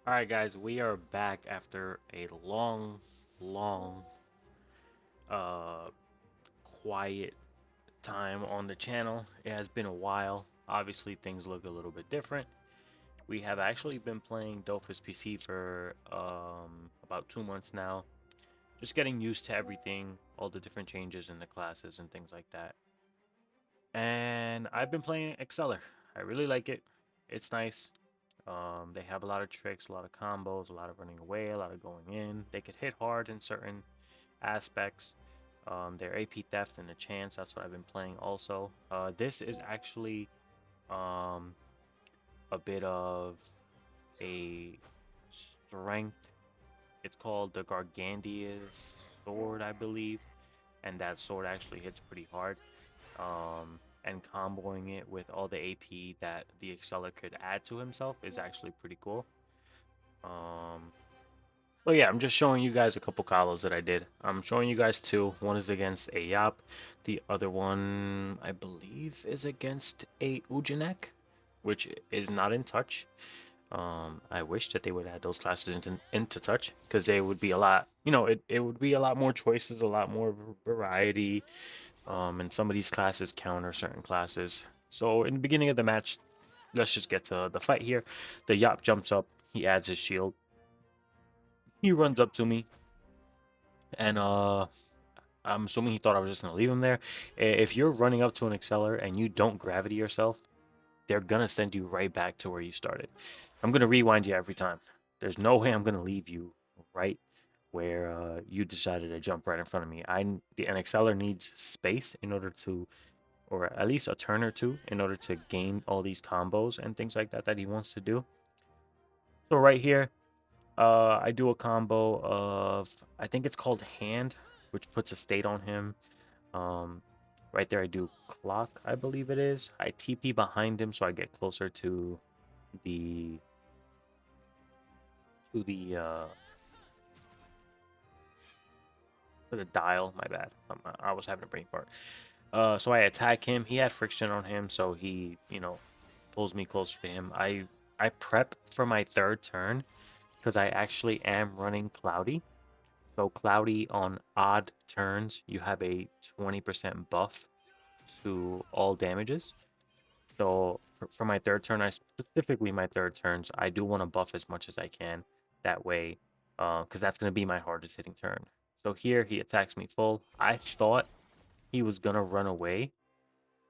All right, guys, we are back after a long, uh, quiet time on the channel. It has been a while. Obviously, things look a little bit different. We have actually been playing Dofus PC for about 2 months now. Just getting used to everything, all the different changes in the classes and things like that. And I've been playing Xelor. I really like it. It's nice. They have a lot of tricks, a lot of combos, a lot of running away, a lot of going in. They could hit hard in certain aspects. Their AP theft and the chance, that's what I've been playing also. This is actually um, a bit of a strength. It's called the Gargandia's sword, I believe, and that sword actually hits pretty hard. And comboing it with all the AP that the Exceller could add to himself is actually pretty cool. Um, But yeah, I'm just showing you guys a couple combos that I did. I'm showing you guys two. One is against a Yop. The other one, I believe, is against a Ujinek, which is not in touch. I wish that they would add those classes into touch because they would be a lot, it would be a lot more choices, a lot more variety. And some of these classes counter certain classes. So in the beginning of the match, let's just get to the fight here. The Yop jumps up, he adds his shield. He runs up to me, and I'm assuming he thought I was just gonna leave him there. If you're running up to an Exceller and you don't gravity yourself, they're gonna send you right back to where you started. I'm gonna rewind you every time. There's no way I'm gonna leave you right where you decided to jump right in front of me. An Exceller needs space in order to, or at least a turn or two, in order to gain all these combos and things like that that he wants to do. So right here, I do a combo of, I think it's called Hand, which puts a state on him. Um, right there, I do clock, I believe it is. I TP behind him so I get closer the to the uh to the dial. My bad. I was having a brain fart. So I attack him. He had friction on him, so he, pulls me closer to him. I prep for my third turn because I actually am running Cloudy. So Cloudy on odd turns, you have a 20% buff to all damages. So for my third turn, I specifically my third turns, I do want to buff as much as I can. That way, because that's going to be my hardest hitting turn. So here he attacks me full. I thought he was gonna run away,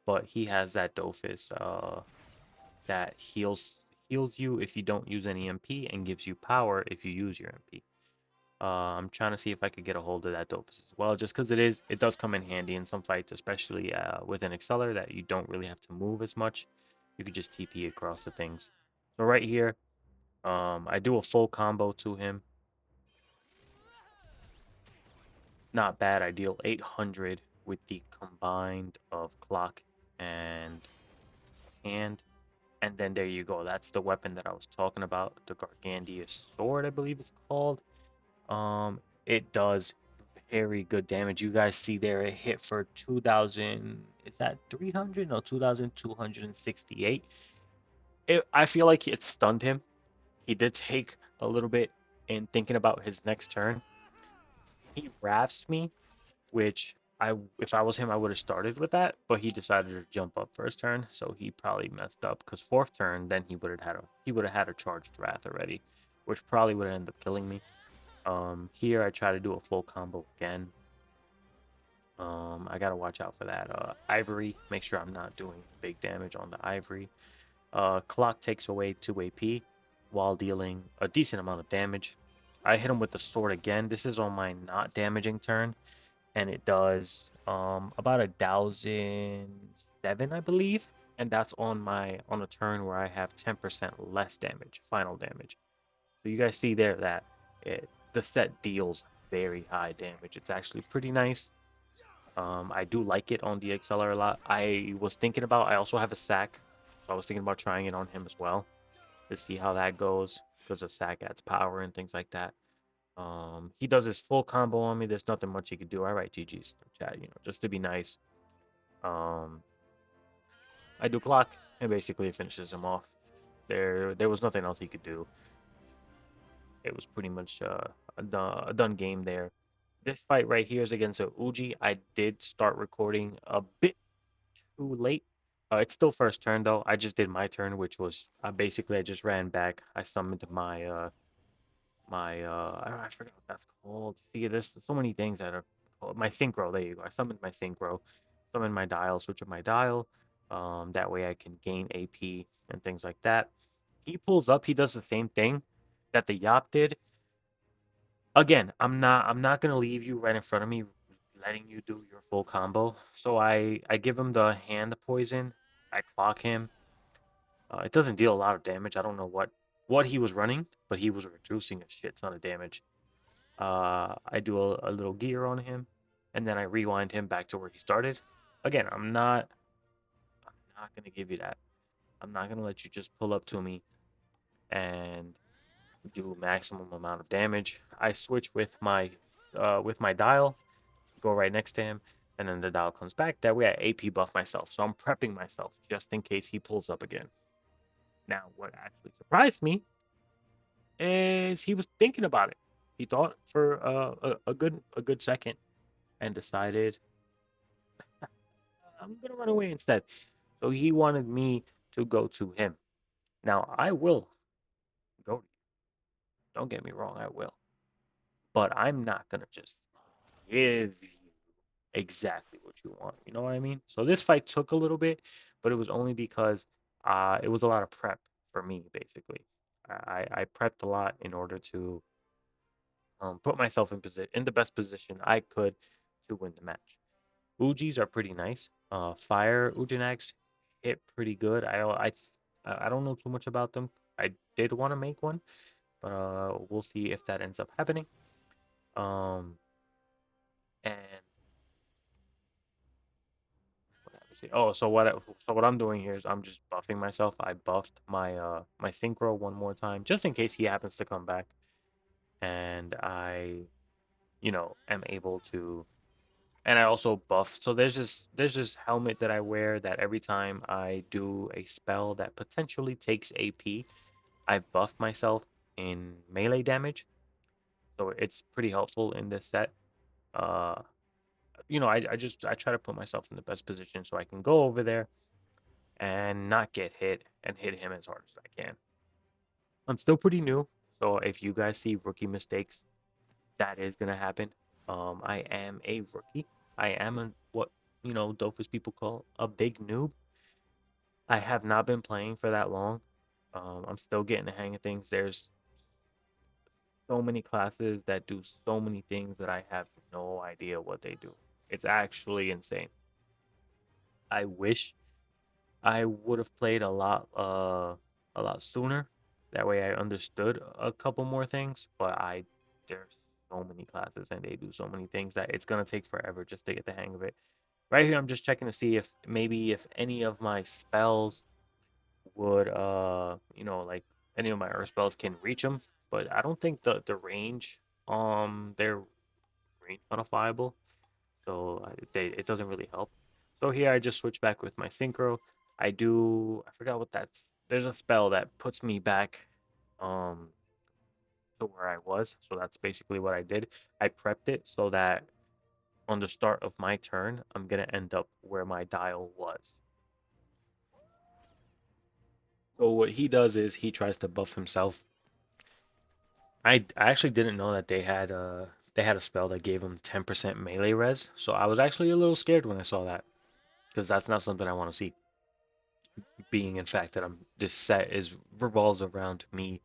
but he has that Dofus that heals you if you don't use any MP and gives you power if you use your MP. I'm trying to see if I could get a hold of that Dofus as well, just because it does come in handy in some fights, especially with an Exceller that you don't really have to move as much. You could just TP across the things. So right here, I do a full combo to him. Not bad. I deal 800 with the combined of clock and hand. And then there you go. That's the weapon that I was talking about, the Gargandia sword, I believe it's called. It does very good damage. You guys see there, it hit for 2,000. Is that 300? No, 2,268. I feel like it stunned him. He did take a little bit in thinking about his next turn. He rafts me, which if I was him, I would have started with that, but he decided to jump up first turn, so he probably messed up. Because fourth turn, then he would have had a charged wrath already, which probably would have ended up killing me. Here I try to do a full combo again. I gotta watch out for that ivory. Make sure I'm not doing big damage on the ivory. Clock takes away 2 AP while dealing a decent amount of damage. I hit him with the sword again. This is on my not damaging turn, and it does about 1,007, I believe, and that's on a turn where I have 10% less damage, final damage. So you guys see there that the set deals very high damage. It's actually pretty nice. I do like it on the XLR a lot. I also have a sack, so I was thinking about trying it on him as well to see how that goes because the sack adds power and things like that. He does his full combo on me. There's nothing much he could do. I write GG's in chat, just to be nice. Um, I do clock, and basically it finishes him off. There was nothing else he could do. it was pretty much a done game there. This fight right here is against a Uji. I did start recording a bit too late. It's still first turn though. I just did my turn, which was basically I just ran back. I summoned I forgot what that's called. See, there's so many things that are called. My synchro. There you go. I summoned my synchro, summoned my dial, switch up my dial. That way I can gain AP and things like that. He pulls up. He does the same thing that the Yop did. Again, I'm not gonna leave you right in front of me, letting you do your full combo. So I give him the hand poison. I clock him. It doesn't deal a lot of damage. I don't know what he was running, but he was reducing a shit ton of damage. I do a little gear on him, and then I rewind him back to where he started. Again, I'm not gonna give you that. I'm not gonna let you just pull up to me and do maximum amount of damage. I switch with my dial, go right next to him, and then the dial comes back. That way I AP buff myself. So I'm prepping myself just in case he pulls up again. Now, what actually surprised me is he was thinking about it. He thought for a good second and decided I'm gonna run away instead. So he wanted me to go to him. Now I will go to you. Don't get me wrong, I will. But I'm not gonna just give you exactly what you want. You know what I mean? So this fight took a little bit, but it was only because it was a lot of prep for me, basically. I prepped a lot in order to put myself in the best position I could to win the match. Ujis are pretty nice. Fire Ujinags hit pretty good. I don't know too much about them. I did want to make one, but we'll see if that ends up happening. Um, and what happens here? Oh, so what I'm doing here is I'm just buffing myself. I buffed my synchro one more time just in case he happens to come back, and I am able to. And I also buff. So there's this helmet that I wear that every time I do a spell that potentially takes AP, I buff myself in melee damage. So it's pretty helpful in this set. Uh, I try to put myself in the best position so I can go over there and not get hit and hit him as hard as I can. I'm still pretty new, so if you guys see rookie mistakes, that is gonna happen. I am a rookie. I am what Dofus people call a big noob. I have not been playing for that long. I'm still getting the hang of things. There's so many classes that do so many things that I have no idea what they do. It's actually insane. I wish I would have played a lot sooner. That way I understood a couple more things, but there's so many classes and they do so many things that it's gonna take forever just to get the hang of it. Right here I'm just checking to see if maybe if any of my spells would like any of my earth spells can reach them, but I don't think the range they're range modifiable, so it doesn't really help. So here I just switch back with my synchro. I forgot what that's. There's a spell that puts me back um to where I was, so that's basically what I did. I prepped it so that on the start of my turn, I'm gonna end up where my dial was. So what he does is he tries to buff himself. I actually didn't know that they had a spell that gave him 10% melee res, so I was actually a little scared when I saw that because that's not something I want to see. Being in fact that this set is revolves around me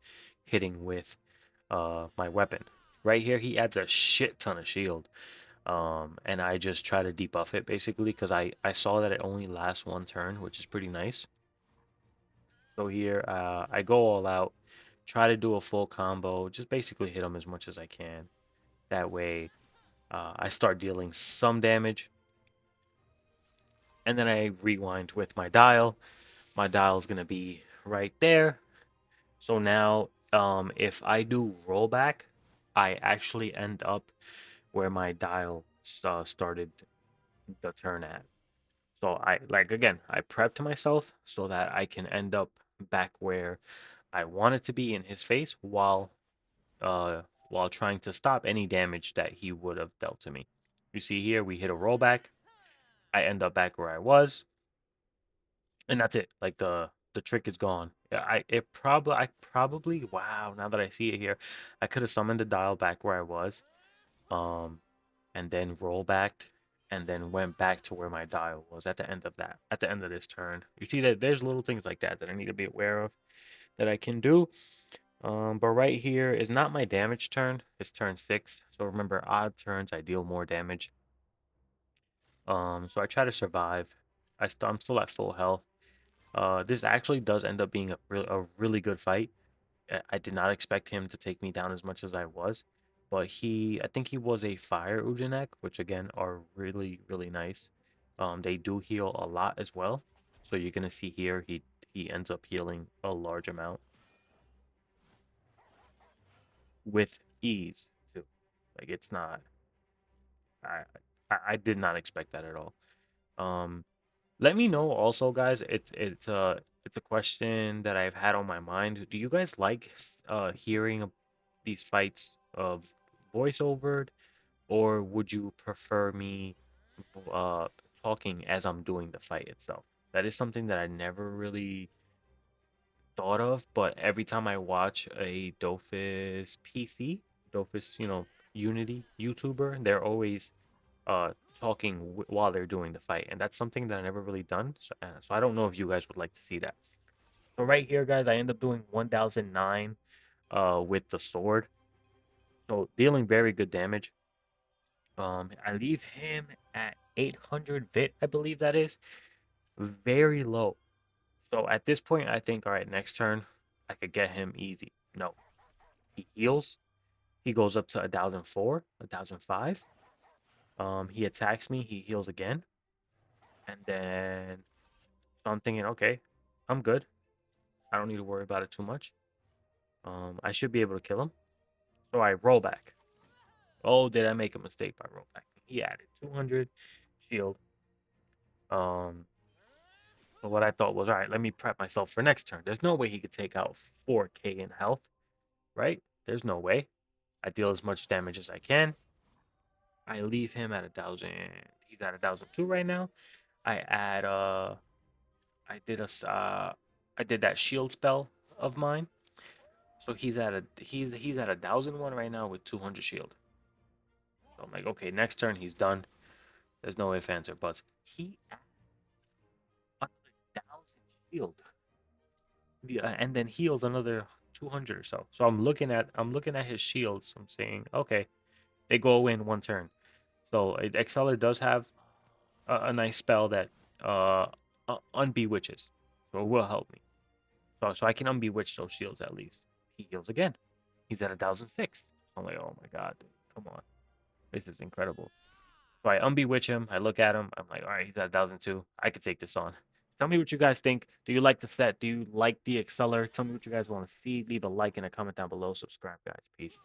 hitting with my weapon. Right here he adds a shit ton of shield. And I just try to debuff it basically because I saw that it only lasts one turn, which is pretty nice. So here I go all out, try to do a full combo, just basically hit him as much as I can. That way I start dealing some damage, and then I rewind with my dial. My dial is gonna be right there. So now, if I do rollback, I actually end up where my dial started the turn at. So I prepped myself so that I can end up back where I wanted to be in his face while uh, while trying to stop any damage that he would have dealt to me. You see here, we hit a rollback. I end up back where I was, and that's it. Like the trick is gone. Yeah, I probably wow. Now that I see it here, I could have summoned the dial back where I was, um, and then roll backed, and then went back to where my dial was at the end of that. At the end of this turn, you see that there's little things like that that I need to be aware of that I can do. But right here is not my damage turn. It's turn 6. So remember, odd turns I deal more damage. So I try to survive. I'm still at full health. This actually does end up being a really good fight. I did not expect him to take me down as much as I was, but I think he was a fire Ujinek, which again are really, really nice. They do heal a lot as well. So you're gonna see here he ends up healing a large amount with ease too. Like it's not I I did not expect that at all. Um, Let me know also, guys. It's a question that I've had on my mind. Do you guys like hearing these fights of voiceovered, or would you prefer me uh talking as I'm doing the fight itself? That is something that I never really thought of, but every time I watch a Dofus PC, Dofus, Unity YouTuber, they're always talking while they're doing the fight, and that's something that I never really done. So I don't know if you guys would like to see that. So right here, guys, I end up doing 1009 with the sword, so dealing very good damage. I leave him at 800 vit, I believe that is very low. So at this point, I think, all right, next turn, I could get him easy. No, he heals. He goes up to 1004, 1005. He attacks me. He heals again, and then so I'm thinking, okay, I'm good. I don't need to worry about it too much. I should be able to kill him. So I roll back. Oh, did I make a mistake by roll back? He added 200 shield. Um, so what I thought was, all right, let me prep myself for next turn. There's no way he could take out 4K in health, right? There's no way. I deal as much damage as I can. I leave him at 1,000. He's at 1,002 right now. I add I did I did that shield spell of mine. So he's at 1,001 right now with 200 shield. So I'm like, okay, next turn he's done. There's no ifs, ands, or buts. He adds another 1,000 shield, yeah, and then heals another 200 or so. So I'm looking at his shields. I'm saying, okay, they go away in one turn. So Xelor does have a nice spell that uh unbewitches, so it will help me. So I can unbewitch those shields at least. He heals again. He's at 1,006. I'm like, oh my god, dude, come on. This is incredible. So I unbewitch him. I look at him. I'm like, all right, he's at 1,002. I could take this on. Tell me what you guys think. Do you like the set? Do you like the Exceller? Tell me what you guys want to see. Leave a like and a comment down below. Subscribe, guys. Peace.